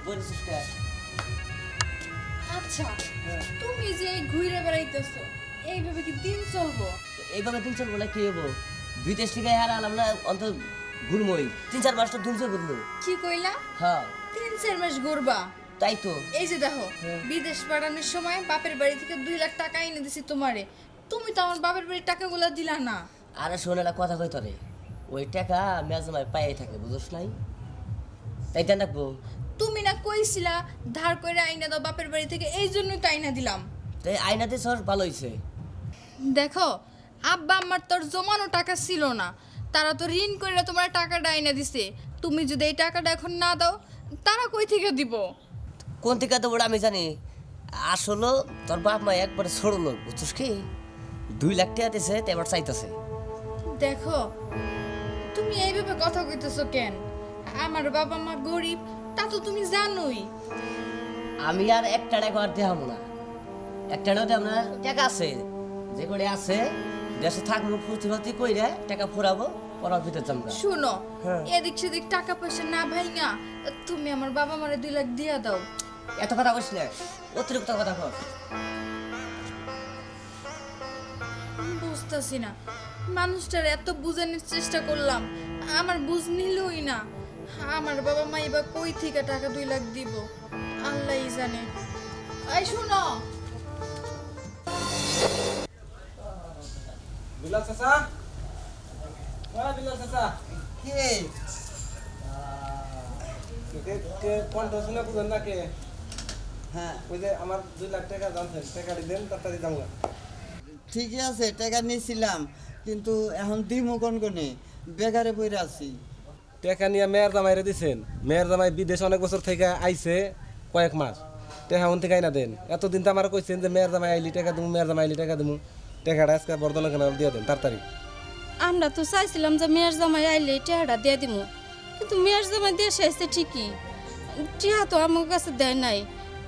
বলিস কে? আচ্ছা তুমি যে ঘুরে বেড়াইতেছো এইভাবে কি দিন চলবো? এইভাবে দিন চলবো না কি হবো? বিদেশ থেকে হারালাম না অন্ত ঘুরমই 3-4 মাস তো দিন চল ঘুরবো। কি কইলা? হ্যাঁ 3-4 মাস ঘুরবা? তাই তো। এই যে দেখো বিদেশ পাঠানোর সময় বাপের বাড়ি থেকে 2 লাখ টাকা এনে দিছি তোমারে, তুমি তো আমার বাপের বাড়ির টাকাগুলো দিলা না। আরে শোনে না কথা কই তোরে, ওই টাকা মেজমায় পাই থাকে বুঝছ নাই? তাই দেন রাখবো। তুমি না কইছিলা ধার করে আইনা দাও বাপের বাড়ি থেকে, এই জন্যই তো আইনা দিলাম। তাই আইনাতে সর ভালো হইছে। দেখো আব্বা আমার তোর জমানো টাকা ছিল না, তারা তো ঋণ করে তোমার টাকাটা আইনা দিছে। তুমি যদি এই টাকাটা এখন না দাও তারা কই থেকে দিব? কোন থেকে তো ওটা আমি জানি। আসলে তোর বাপ মা একবারে ছোড় লোক বুঝছিস কি? 2 লাখ টাকা দিছে তো এবার চাইতেছে। দেখো তুমি এইভাবে কথা কইতেছো কেন? আমার বাবা মা গরিব তা তো তুমি জানোই। আমি আর একটা টাকা আর দেখাম না, একটা টাকা দেখাম না। টাকা আছে যে করে আছে দেশে থাকবো ফুর্তি ফার্তি কইরে টাকা ফুরাবো পড়ার ভিতরে জমা। শুনো হ্যাঁ। এদিক সেদিক টাকা পয়সা না ভাইঙা তুমি আমার বাবা মারে 2 লাখ দিয়া দাও। এত কথা কইস না, অতিরিক্ত কথা কর। বুঝতেছি না, মানুষটার এত বুঝানোর চেষ্টা করলাম, আমার বুঝ নিলই না। আমার বাবা মা এবার কই থেকে টাকা 2 লাখ দিব আল্লাহই জানে। এই শুনো বিলাল চাচা, বিলাল চাচা, কে কণ্ঠ শুনে বুঝেন না কে? হ্যাঁ ওই যে আমার 2 লাখ টাকা জানছেন, টাকাটি দেন তাড়াতাড়ি যাবো। ঠিকই আছে, টাকা নিয়েছিলাম কিন্তু এখন দিমু কোন কোনে বেকারে পড়ে আছি। টাকা নিয়ে মেয়ের জামাইরে দিছেন, মেয়ের জামাই বিদেশ অনেক বছর থেকে আইছে কয়েক মাস, টাকা ওন থেকে আইনা দেন। এতদিন তো আমার কইছেন যে মেয়ের জামাই আইলি টাকা দেবো, মেয়ের জামাই আইলি টাকা দেবো। টাকাটা আজকে বর্ধমান কেন দিয়ে দেন তাড়াতাড়ি। আমরা তো চাইছিলাম যে মেয়ের জামাই আইলে টিয়াটা দিয়ে দিব, কিন্তু মেয়ের জামাই দিয়ে এসেছে ঠিকই, টিয়া তো আমার কাছে দেয় নাই।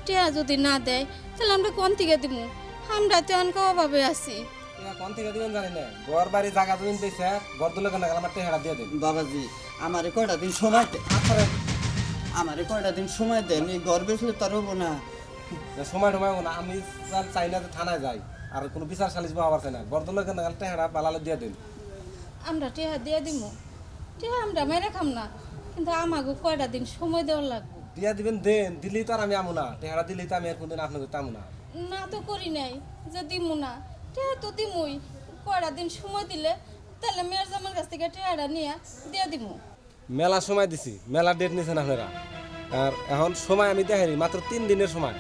টিয়া যদি না দেয় তাহলে আমরা কোন থেকে দিব? আমরা তো অনেক অভাবে আছি। টাকা কোন থেকে দিবেন জানি না, ঘর বাড়ি জায়গা জমিন পেয়েছে বর্ধমান কেন আমার টাকাটা দিয়ে দেন। বাবাজি আমারে কয়টা দিন সময় দেন, আমারে কয়টা দিন সময় দেন, এই ঘর বেসলে তার হবো না। সময় টময় না, আমি চাই না যে থানায় যাই আর কোনো বিচার সালিশ পাওয়ার চাই না। বর্ধমান কেন টাকাটা পালালে দিয়ে দেন। আমরা টিয়া দিয়ে দিব, টিয়া আমরা মেরে খাম না, কিন্তু আমাকে কয়টা দিন সময় দেওয়া লাগবে। দিয়া দিবেন দেন, দিলেই তো আর আমি আমু না, টেহারা দিলেই তো আমি আর কোনদিন আপনাকে তামু না। না তো করি নাই যে দিমু না, টিয়া তো দিমুই। কয়টা দিন সময় দিলে তাহলে মেয়ের জামার কাছ থেকে টিয়াটা নিয়ে দিয়ে দিমু। মেলা সময় দিছি, মেলা ডেট নিয়েছেন আপনারা, আর এখন সময় আমি দেখাইনি মাত্র 3 দিনের সময়।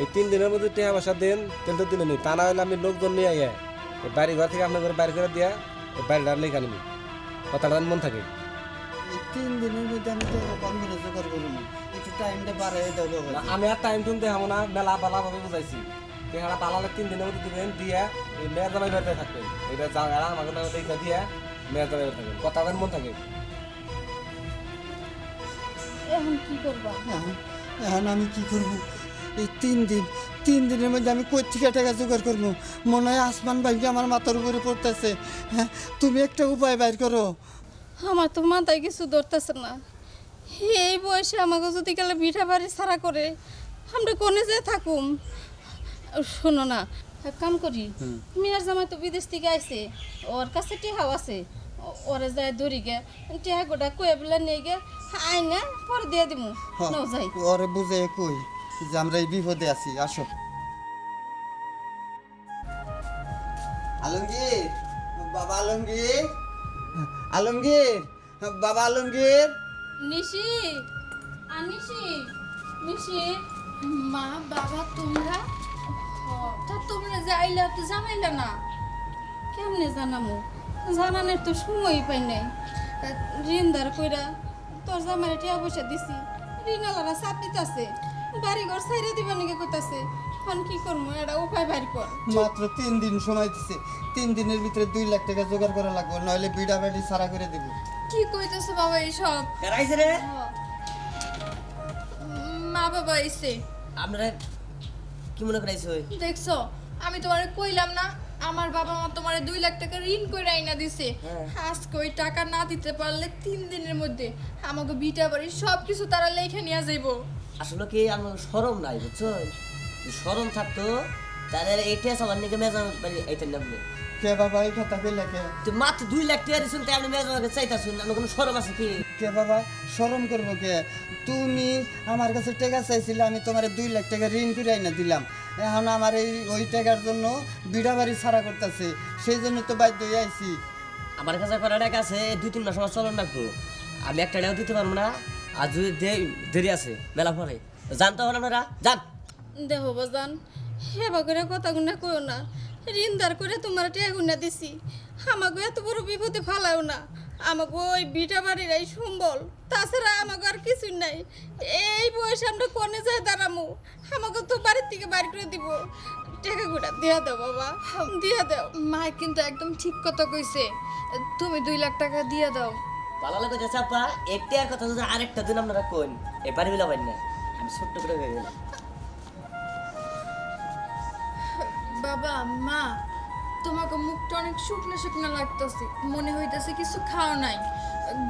এই 3 দিনের মধ্যে টেহা পয়সা দেন, তেল তো দিলে নি, তা না হলে আমি লোকজন নিয়ে আইয়া এই বাড়ি ঘর থেকে আপনার বাড়ি করে দিয়া এই বাড়িটা লেখা নিবি। কথাটা মন থাকে। এই 3 দিনের মধ্যে আমি তো কম করে জোগাড় করবো, একটু টাইমটা বাড়াই দাও না, বাবাজি। আমি আর টাইম টুম দেখাবো না, মেলা ভালোভাবে বুঝাইছি। টেহারা পালালে 3 দিনের মধ্যে দিবেন, দিয়া এই মেয়ের জামাই বাড়িতে থাকবেন। এটা জায়গা আমাকে না লেখা দিয়া মেয়ের জামাই বাড়িতে থাকবেন, কথাটা মন থাকে। এখন কি করবা? এখন আমি কি করবো? এই 3 দিনের মধ্যে আমি কই থেকে টাকা জোগাড় করবো? মনে হয় আসমান ভাইকে আমার মাথার উপরে পড়তেছে। হ্যাঁ তুমি একটা উপায় বাইর করো। আমার তো মাথায় কিছু ধরতেছে না। এই বয়সে আমাকে যদি গেলে মিঠা বাড়ি ছাড়া করে আমরা কোনে যে থাকুম। শোনো না, এক কাম করি, মেয়ের জামাই তো বিদেশ থেকে আইছে, ওর কাছে টেহাও আছে, ওরে যায় ধরি গে টেহা গোটা কয়ে বলে নিয়ে গে আইনে পরে দিয়ে দিব। নাও যাই। ওরে বুঝে কই যে আমরা এই বিপদে আছি, আসো। আলমগীর, বাবা আলমগীর, আলমগীর, বাবা আলমগীর। নিশি আনিশি নিশি। মা বাবা তোমরা তা তোমরা যে আইলা তো জানাইলা না? কেমনে জানামু? জানানোর তো সময়ই পাই নাই। ঋণদার কইরা তোর জামাই টিয়া পয়সা দিছি, ঋণালারা চাপিত আছে, বাড়ি ঘর ছাইরে দিবা নাকি কইতাছে। এখন কি করবো? এটা উপায় বাইর কর। মাত্র 3 দিন সময় দিছে, 3 দিনের ভিতরে 2 লাখ টাকা জোগাড় করা লাগবে, নইলে বিড়া বাড়ি সারা করে দেব। কি কইতেছো বাবা এইসব? কারাইছে রে মা বাবা এসে আপনারা কি মনে করাইছে? দেখছো আমি তোমারে কইলাম না আমার বাবা মা তোমার 2 লাখ টাকা ঋণ করে আইনা দিছে আজকে ওই টাকা না দিতে পারলে 3 দিনের মধ্যে আমাকে বিটা বাড়ি সব কিছু তারা লেখা নিয়ে যাইবো। আসলে কি আমার শরম নাই বুঝছো, যদি শরম থাকতো তাহলে এইটা সবার নিকে মেজাজ এইটা নামলে কে বাবা এই কথা কইলা কে? তুই মাত্র 2 লাখ টাকা দিছেন তাই আপনি মেজাজ চাইতাছুন, আমার কোনো শরম আছে কি? কে বাবা শরম করবো কে? তুমি আমার কাছে টাকা চাইছিলে, আমি তোমার 2 লাখ টাকা ঋণ করে আইনা দিলাম। এখন আমার ওই টাকার জন্য বিড়া বাড়ি ছাড়া করতেছে, সেই জন্য তো বাধ্য হয়ে আইছি। আমার কাছে করা টাকা আছে 2-3 মাস আমার চলন রাখবো, আমি একটা টাকাও দিতে পারবো না। আর যদি দেরি আছে মেলা পরে জানতে হবে আপনারা যান। দেখো বাজান, হেবা করে কথা গুনা কইও না। ঋণদার করে তোমার টিয়া গুনা দিছি, আমাকে এত বড় বিপদে ফালাও না। আমাকে ওই বিটা বাড়ির এই সম্বল, তাছাড়া আমাকে আর কিছুই নাই। এই বয়সে আমরা কোনে যাই দাঁড়ামো, আমাকে তো বাড়ির থেকে বাড়ি করে দিব। টাকা গুনা দিয়া দাও বাবা, দিয়া দাও। মা কিন্তু একদম ঠিক কথা কইছে, তুমি 2 লাখ টাকা দিয়ে দাও। ভালো লাগে চাপা একটার কথা যদি আরেকটা দিন আপনারা কোন এই বাড়ি মিলাবেন না, আমি ছোট্ট করে হয়ে গেলাম। বাবা মা, তোমাকে মুখটা অনেক শুকনো শুকনো লাগতেছে, মনে হইতাছে কিছু খাও নাই।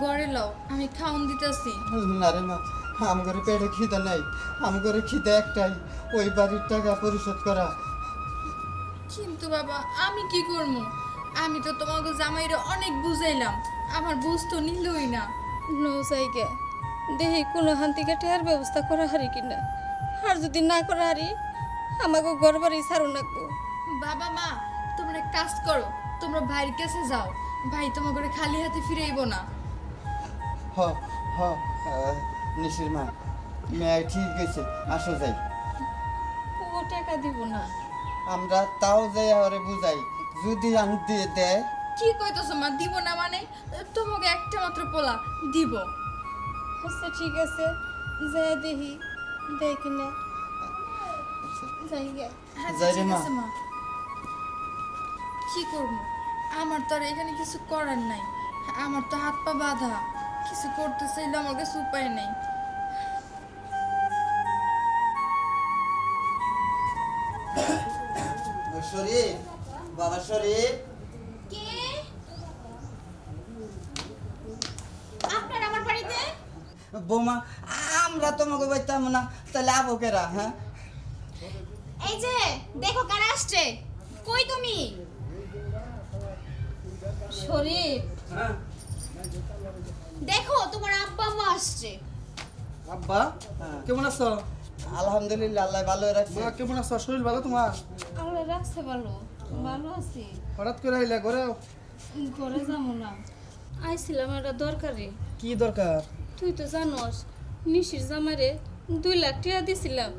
ঘরে লও, আমি খাওন দিতেছি। না রে মা, আমার পেটে খিদে নাই, আমার খিদে একটাই, ওই বাড়ির টাকা পরিশোধ করা। কিন্তু বাবা আমি কি করবো? আমি তো তোমাকে জামাইরে অনেক বুঝাইলাম, আমার বুঝ তো নিলই না। নৌসাইকে দেখি কোনো হান থেকে টেয়ার ব্যবস্থা করা হারি কিনা। আর যদি না করা হারি, আমাকে ঘর বাড়ি ছাড়ো নাকবো। বাবা মা, তোমরা এক কাজ করো, তোমরা ভাইয়ের কাছে যাও, ভাই তোমার ঘরে খালি হাতে ফিরেইব না। হ হ নিশির মা, মেয়ে ঠিক গেছে, আসো যাই। ও টাকা দিব না। আমরা তাও যাই আরে বুঝাই, যদি আন দিয়ে দেয়। কি কইতেছো মা, দিব না মানে? তোমাকে একটা মাত্র পোলা দিব। আচ্ছা ঠিক আছে, যাই দেখি দেয় কিনা। যাই গে। আচ্ছা, যাই রে ঠিক মা। আছে মা। কি করব? আমার তো আর এখানে কিছু করার নাই, আমার তো হাত পা বাঁধা, কিছু করতে চাইলে আমার কাছে উপায় নেই। শরীফ, বাবা শরীফ। কে? আপনার আমার বাড়িতে? বৌমা, আমরা তোমাকে বলতাম না, তাহলে আবো কেরা? হ্যাঁ, এই যে দেখো কারা আসছে। কই তুমি? শরীফ, দেখো তোমার আব্বা আম্মা আসছে। আব্বা হ্যাঁ। কেমন আছো? আলহামদুলিল্লাহ, আল্লাহ ভালো রাখছে। মা কেমন আছো? শরীর ভালো তোমার? আমরা রাখছে ভালো, ভালো আছি। হঠাৎ করে আইলা ঘরে? ঘরে যাবো না, আইছিলাম একটা দরকারে। কি দরকার? তুই তো জানোস নিশির জামারে 2 লাখ টাকা দিছিলাম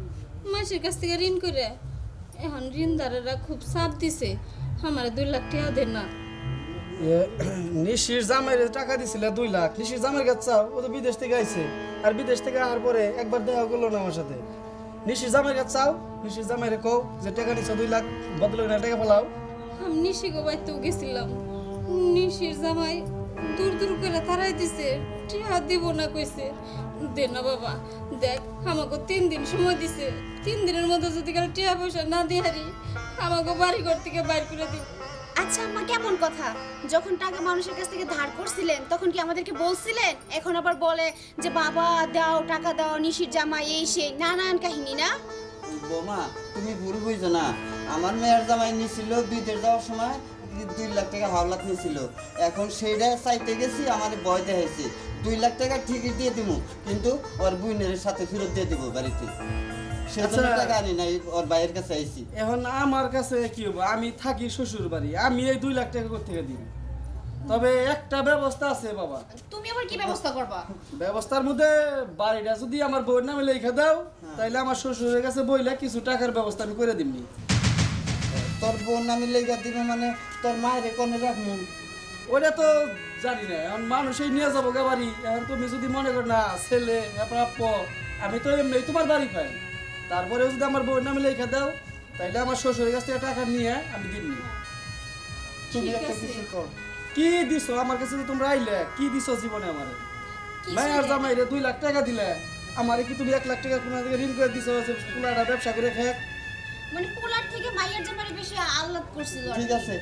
মাসের কাছ থেকে ঋণ করে। এখন ঋণদারেরা খুব চাপ দিছে, আমার 2 লাখ টাকা দে না। নিশির জামাইরে টাকা দিছিলে 2 লাখ, নিশির জামাইয়ের কাছে চাও? ও তো বিদেশ থেকে আইছে, আর বিদেশ থেকে আসার পরে একবার দেখা করলো না আমার সাথে। নিশির জামাইয়ের কাছে চাও, নিশির জামাইরে কও যে টাকা নিছো 2 লাখ, বদলে না টাকা ফেলাও। আমি নিশিকে বাইতেও গেছিলাম, নিশির জামাই দূর দূর করে তারাই দিছে, টাকা দিব না কইছে। দে না বাবা, দেখ আমাকে 3 দিন সময় দিছে, 3 দিনের মধ্যে যদি কারো টাকা পয়সা না দিয়ে হারি, আমাকে বাড়ি ঘর থেকে বাইর করে দিব। আচ্ছা আম্মা, কেমন কথা? যখন টাকা মানুষের কাছ থেকে ধার করছিলেন তখন কি আমাদেরকে বলছিলেন? এখন আবার বলে যে বাবা দাও, টাকা দাও, নিশির জামা এই সেই নানান কাহিনী না? বৌমা, তুমি ভুল বুঝছো না। আমার মেয়ের জামাই নিছিল বিদেশ যাওয়ার সময় 2 লাখ টাকা হাওলাত নিছিল। এখন সেইটা চাইতে গেছি, আমার ভয় দেখাইছে। 2 লাখ টাকা ঠিকই দিয়ে দিব, কিন্তু ওর বোনের সাথে ফেরত দিয়ে দিব বাড়িতে। সেজন্য আচ্ছা। টাকা আনি নাই, ওর ভাইয়ের কাছে আইছি। এখন আমার কাছে কি হবো? আমি থাকি শ্বশুর বাড়ি, আমি এই 2 লাখ টাকা কোথেকে দিই? তবে একটা ব্যবস্থা আছে বাবা। তুমি আবার কি ব্যবস্থা করবা? ব্যবস্থার মধ্যে বাড়িটা যদি আমার বউয়ের নামে লেখা দাও, তাইলে আমার শ্বশুরের কাছে বইলে কিছু টাকার ব্যবস্থা আমি করে দিমনি। তোর বোন আমি লেগা দিব মানে তোর মায়ের কোনে রাখবো? ওটা তো জানি না, এখন মানুষই নিয়ে যাবো গা বাড়ি। এখন তুমি যদি মনে করো না ছেলে প্রাপ্য, আমি তো এমনি তোমার বাড়ি পাই, তারপরেও যদি আমার বউয়ের নামে লেখা দাও, তাইলে আমার শ্বশুরের কাছ থেকে টাকা নিয়ে আমি দিমনি। তুমি একটা কিছু কর। কি দিছো আমার কাছে? যে তোমরা আইলে কি দিছো জীবনে আমারে? মায়ের জামাইরে 2 লাখ টাকা দিলে, আমারে কি তুমি 1 লাখ টাকা কোনো দিকে ঋণ করে দিছো যে পুলাটা ব্যবসা করে খাক? মানে পোলার থেকে মাইয়ার জামাইয়ের বেশি আহ্লাদ করছিল আর ঠিক কি। আছে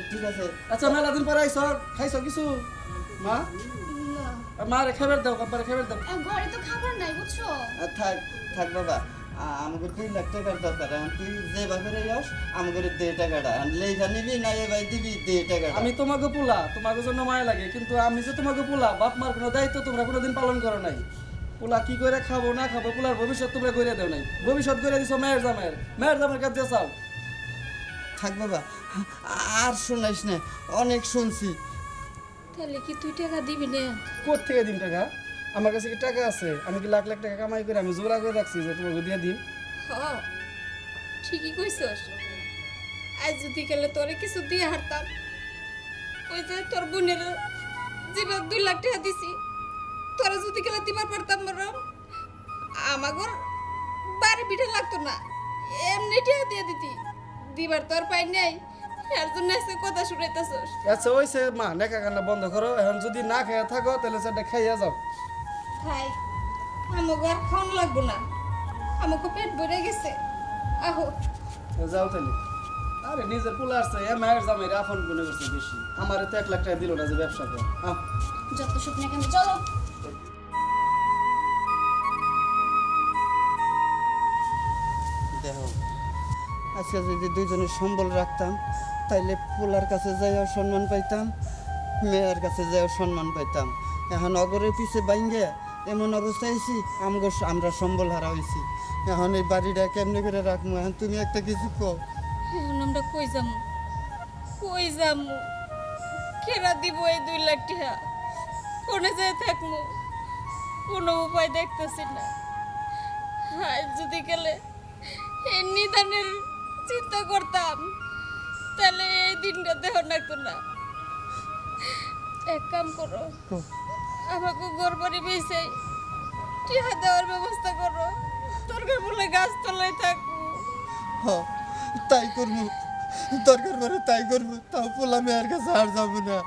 ঠিক আছে। আচ্ছা মেলা দিন পরে আইছো, খাইছো কিছু মা? মারে খাবার দাও, কাপারে খাবার দাও। ঘরে তো খাবার নাই বুঝছো। থাক থাক বাবা, আমাকে 2 লাখ টাকার দরকার। এখন তুই যে বাপেরে যাস আমাকে দে টাকাটা, লেখা নিবি না এ ভাই দিবি, দে টাকাটা। আমি তোমাকে পোলা, তোমাকে জন্য মায়া লাগে, কিন্তু আমি যে তোমাকে পোলা, বাপ মার কোনো দায়িত্ব তোমরা কোনোদিন পালন করো নাই। পোলা কি করে খাবো না খাবো, পোলার ভবিষ্যৎ তোমরা করে দেও নাই। ভবিষ্যৎ করে দিছো মেয়ের জামাইয়ের কাছে চাও। থাক বাবা, আর শোনাইস না, অনেক শুনছি। তাহলে কি তুই টাকা দিবি না? কোথা থেকে দিন টাকা? আমার কাছে কি টাকা আছে? আমি কি লাখ লাখ টাকা কামাই করে আমি জোড়া করে রাখছি যে তোমাকে দিয়ে দিন? ঠিকই কইছস। আজ যদি গেলে তোরে কিছু দিয়ে হারতাম, ওই যে তোর বোনের যেটা 2 লাখ টাকা দিছি, তোরা যদি গেলে দিবার পারতাম বরং আমাগর বাড়ি বিঠে লাগতো না, এমনি টাকা দিয়ে দিতি। দিবার তোর পাই নাই, এর জন্য আজকে কথা শুনাইতেছস। আচ্ছা ওইসে মা, নেকা কান্না বন্ধ করো। এখন যদি না খেয়ে থাকো তাহলে সেটা খাইয়া যাও। খাই, আমাকে আর খাওয়ানো লাগবো না, আমাকে পেট ভরে গেছে। আহো যাও তাহলে। আরে নিজের পোলা আসছে, এ মায়ের জামাইরে আপন গুনে করছে বেশি। আমারে তো 1 লাখ টাকা দিল না যে ব্যবসা কর। যত স্বপ্ন কেন, চলো। দেখো, আজকে যদি দুইজনের সম্বল রাখতাম তাইলে পোলার কাছে যাইও সম্মান পাইতাম, মেয়ের কাছে যাইও সম্মান পাইতাম। এখন অগরের পিছে বাইঙ্গে এমন অবস্থা হয়েছি, আমরা সম্বল হারা হয়েছি। এখন এই বাড়িটা কেমনি করে রাখবো? এখন তুমি একটা কিছু কও। এখন আমরা কই যামু? কই যামু? কেরা দিব এই 2 লাখ টাকা? কোনে যায় থাকমু? কোনো উপায় দেখতেছি না। হায় যদি গেলে এই নিদানের চিন্তা করতাম, তাহলে এই দিনটা দেহ লাগতো না। এক কাম করো, আমাকে ঘর বাড়ি বেঁচে টিহা দেওয়ার ব্যবস্থা করো। দরকার বলে গাছ তলায় থাকবো। হ, তাই করবো, দরকার পড়ে তাই করবো। তাও পোলা মেয়ের কাছে আর যাবো না।